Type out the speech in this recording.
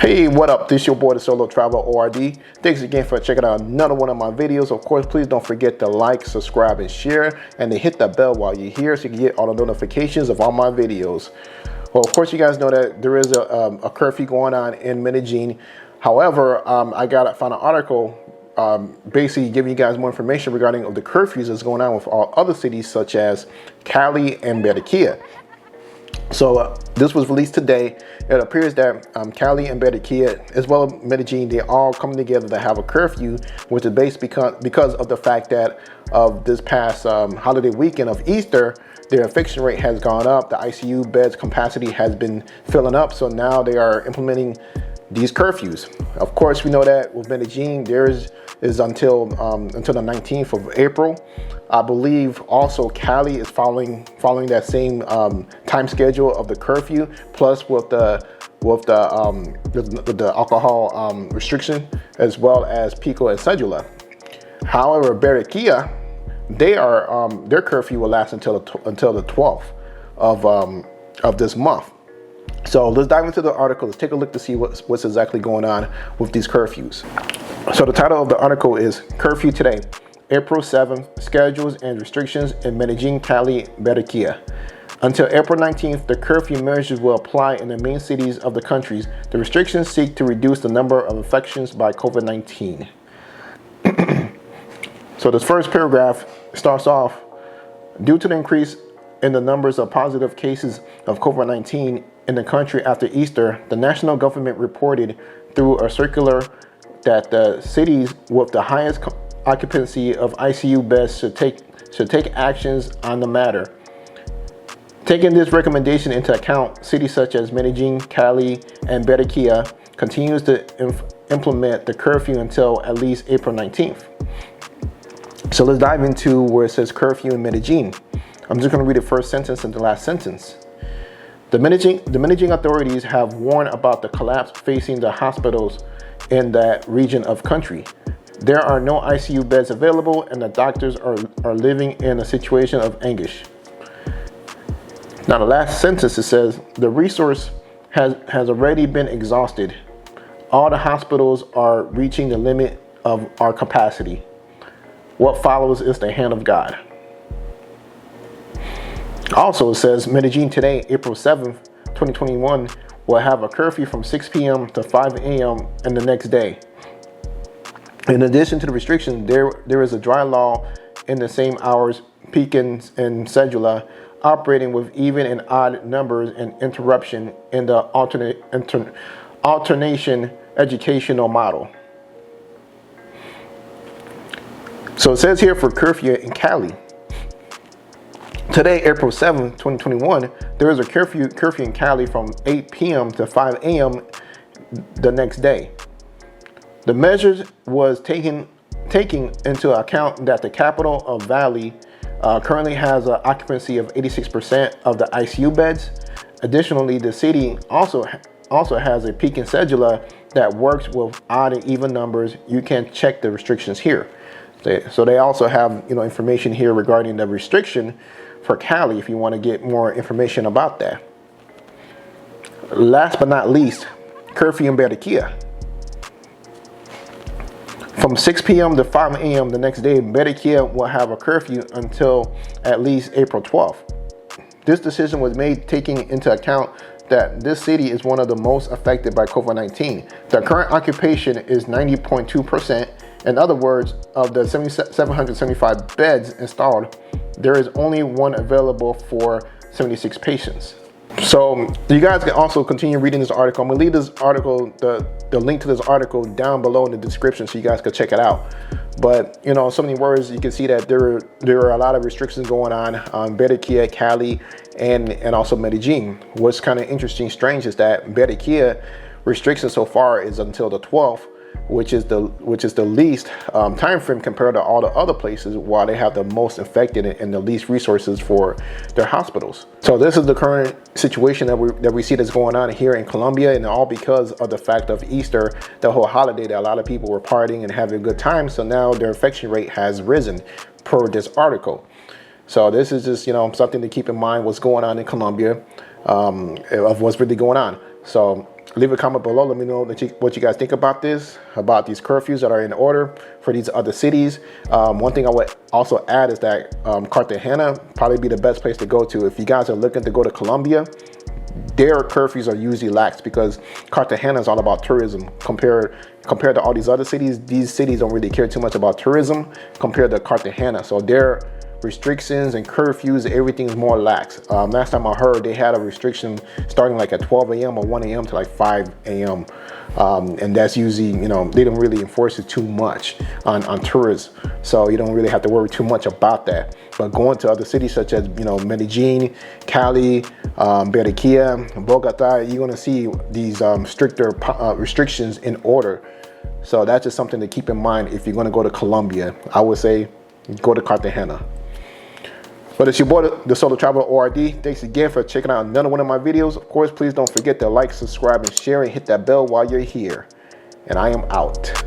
Hey, what up? This is your boy, the Solo Traveler ORD. Thanks again for checking out another one of my videos. Of course, please don't forget to like, subscribe, and share, and to hit that bell while you're here so you can get all the notifications of all my videos. Well, of course, you guys know that there is a curfew going on in Medellin. However, I found an article basically giving you guys more information regarding the curfews that's going on with all other cities such as Cali and Barranquilla. So this was released today. It appears that Cali and Barranquilla, as well as Medellin, they all coming together to have a curfew, which is based because of the fact that of this past holiday weekend of Easter, their infection rate has gone up. The ICU beds capacity has been filling up. So now they are implementing these curfews. Of course, we know that with Medellin, theirs is until the 19th of April. I believe also Cali is following that same time schedule of the curfew, plus with the alcohol restriction, as well as Pico and Cedula. However, Barranquilla, their curfew will last until the 12th of this month. So let's dive into the article. Let's take a look to see what's exactly going on with these curfews. So the title of the article is Curfew Today, April 7th, Schedules and Restrictions in Medellin, Cali, Barranquilla. Until April 19th, the curfew measures will apply in the main cities of the countries. The restrictions seek to reduce the number of infections by COVID-19. So this first paragraph starts off, due to the increase in the numbers of positive cases of COVID-19 in the country after Easter, the national government reported through a circular that the cities with the highest occupancy of ICU beds should take actions on the matter. Taking this recommendation into account, cities such as Medellin, Cali, and Barranquilla continues to implement the curfew until at least April 19th. So let's dive into where it says curfew in Medellin. I'm just going to read the first sentence and the last sentence. The Medellin authorities have warned about the collapse facing the hospitals in that region of country. There are no ICU beds available, and the doctors are living in a situation of anguish. Now the last sentence, it says, the resource has already been exhausted. All the hospitals are reaching the limit of our capacity. What follows is the hand of God. Also, it says Medellin today, April 7th, 2021, will have a curfew from 6 p.m. to 5 a.m. and the next day. In addition to the restrictions, there is a dry law in the same hours, Pico and Cedula, operating with even and odd numbers and interruption in the alternation educational model. So it says here for curfew in Cali. Today, April 7th, 2021, there is a curfew in Cali from 8 p.m. to 5 a.m. the next day. The measures was taking into account that the capital of Valley currently has an occupancy of 86% of the ICU beds. Additionally, the city also has a Pico and Cedula that works with odd and even numbers. You can check the restrictions here. So they also have information here regarding the restriction for Cali if you want to get more information about that. Last but not least, curfew in Barranquilla. From 6 p.m. to 5 a.m. the next day, Barranquilla will have a curfew until at least April 12th. This decision was made taking into account that this city is one of the most affected by COVID-19. The current occupation is 90.2%. In other words, of the 775 beds installed, there is only one available for 76 patients. So you guys can also continue reading this article. I'm gonna leave this article, the link to this article down below in the description so you guys can check it out. But so many words, you can see that there are a lot of restrictions going on Barranquilla, Cali, and also Medellin. What's kind of interesting, strange is that Barranquilla restriction so far is until the 12th, which is the least time frame compared to all the other places, while they have the most infected and the least resources for their hospitals. So this is the current situation that we see that's going on here in Colombia, and all because of the fact of Easter, the whole holiday, that a lot of people were partying and having a good time. So now their infection rate has risen per this article. So this is just something to keep in mind, what's going on in Colombia, of what's really going on. So Leave a comment below. Let me know what you guys think about this, about these curfews that are in order for these other cities. One thing I would also add is that Cartagena probably be the best place to go to if you guys are looking to go to Colombia. Their curfews are usually lax because Cartagena is all about tourism. Compared to all these other cities, these cities don't really care too much about tourism compared to Cartagena. So their restrictions and curfews, everything's more lax. Last time I heard, they had a restriction starting like at 12 a.m. or 1 a.m. to like 5 a.m. And that's usually, you know, they don't really enforce it too much on tourists. So you don't really have to worry too much about that. But going to other cities such as, you know, Medellin, Cali, Barranquilla, Bogota, you're gonna see these stricter restrictions in order. So that's just something to keep in mind if you're gonna go to Colombia. I would say go to Cartagena. But it's your boy, the Solo Traveler ORD. Thanks again for checking out another one of my videos. Of course, please don't forget to like, subscribe, and share, and hit that bell while you're here. And I am out.